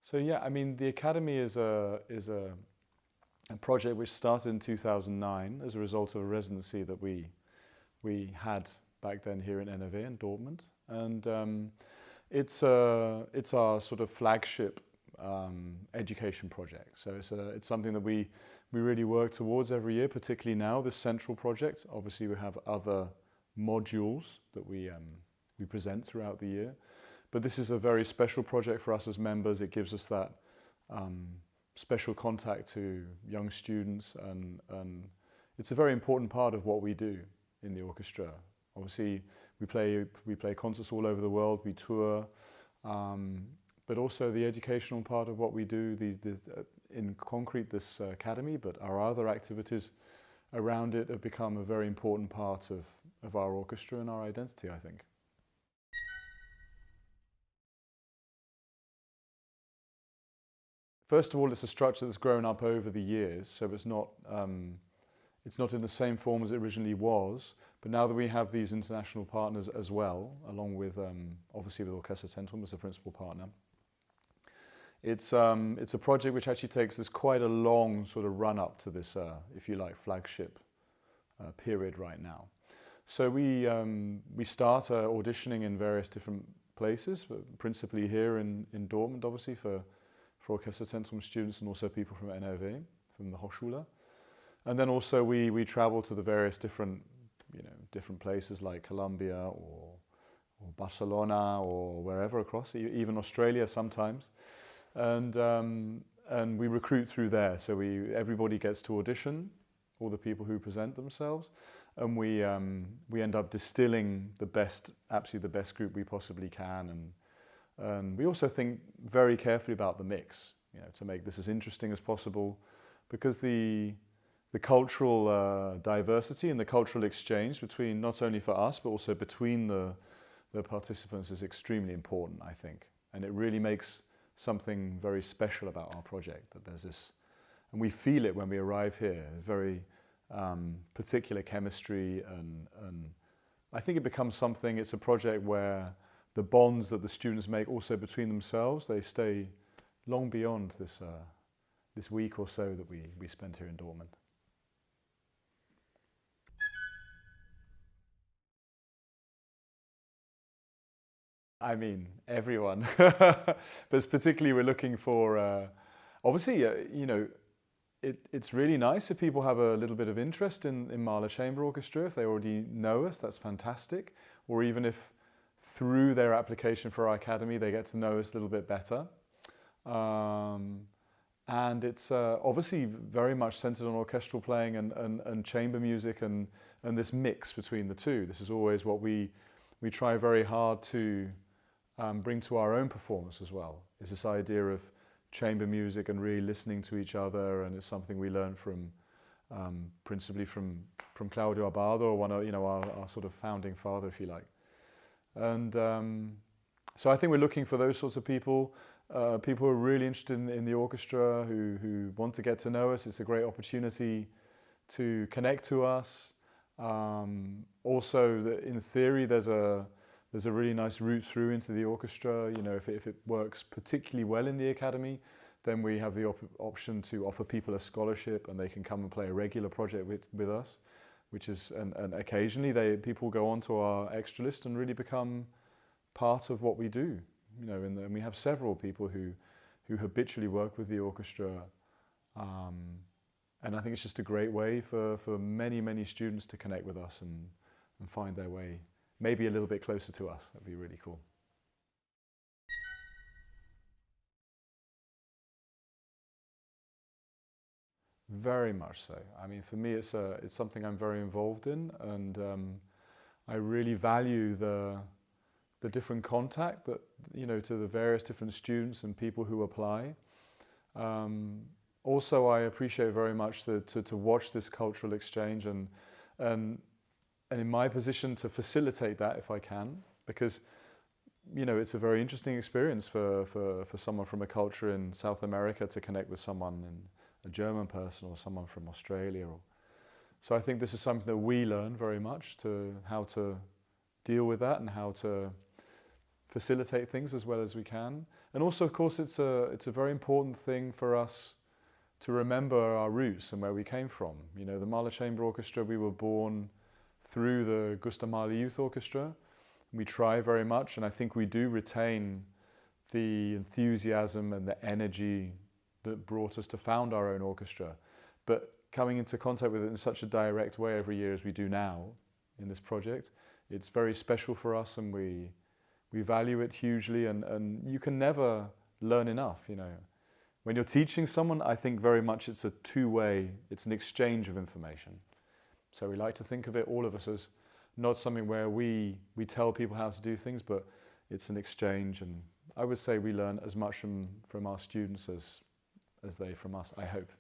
So yeah, I mean, the Academy is a project which started in 2009 as a result of a residency that we had back then here in NRW in Dortmund, and it's our sort of flagship education project. So it's something that we really work towards every year, particularly now, this central project. Obviously, we have other modules that we present throughout the year, but this is a very special project for us as members. It gives us that special contact to young students, and it's a very important part of what we do in the orchestra. Obviously, we play concerts all over the world, we tour, but also the educational part of what we do, in concrete this academy, but our other activities around it have become a very important part of our orchestra and our identity, I think. First of all, it's a structure that's grown up over the years, so it's not in the same form as it originally was, but now that we have these international partners as well, along with obviously with Orchesterzentrum as a principal partner, it's a project which actually takes us quite a long sort of run up to this, if you like, flagship period right now. So we start auditioning in various different places, but principally here in Dortmund, obviously for Orchesterzentrum students and also people from NRW, from the Hochschule. And then also we travel to the various different places like Colombia or Barcelona or wherever across, even Australia sometimes. And we recruit through there. So everybody gets to audition, all the people who present themselves, and we end up distilling absolutely the best group we possibly can. And we also think very carefully about the mix, to make this as interesting as possible, because the cultural diversity and the cultural exchange between, not only for us, but also between the participants is extremely important, I think. And it really makes something very special about our project, that there's this, and we feel it when we arrive here, very particular chemistry, and I think it becomes something, it's a project where the bonds that the students make also between themselves, they stay long beyond this week or so that we spent here in Dortmund. I mean, everyone, but particularly we're looking for, obviously, it's really nice if people have a little bit of interest in Mahler Chamber Orchestra. If they already know us, that's fantastic. Or even if through their application for our academy, they get to know us a little bit better. And it's obviously very much centered on orchestral playing and chamber music and this mix between the two. This is always what we try very hard to bring to our own performance as well, is this idea of chamber music and really listening to each other, and it's something we learn from principally from Claudio Abbado, one of our sort of founding father, if you like. And so I think we're looking for those sorts of people, people who are really interested in the orchestra, who want to get to know us. It's a great opportunity to connect to us. Also, in theory, there's a really nice route through into the orchestra. If it works particularly well in the academy, then we have the option to offer people a scholarship, and they can come and play a regular project with us, which is, and occasionally people go on to our extra list and really become part of what we do. And we have several people who habitually work with the orchestra, and I think it's just a great way for many students to connect with us and find their way maybe a little bit closer to us. That'd be really cool. Very much so. I mean, for me, it's something I'm very involved in, and I really value the different contact that to the various different students and people who apply. Also, I appreciate very much to watch this cultural exchange and in my position to facilitate that if I can, because it's a very interesting experience for someone from a culture in South America to connect with someone, a German person or someone from Australia. So I think this is something that we learn very much, how to deal with that and how to facilitate things as well as we can. And also, of course, it's a very important thing for us to remember our roots and where we came from. You know, the Mahler Chamber Orchestra, we were born through the Gustav Mahler Youth Orchestra. We try very much, and I think we do retain the enthusiasm and the energy that brought us to found our own orchestra. But coming into contact with it in such a direct way every year as we do now in this project, it's very special for us, and we value it hugely, and you can never learn enough, you know. When you're teaching someone, I think very much it's a two-way, it's an exchange of information. So we like to think of it, all of us, as not something where we tell people how to do things, but it's an exchange, and I would say we learn as much from our students as they from us, I hope.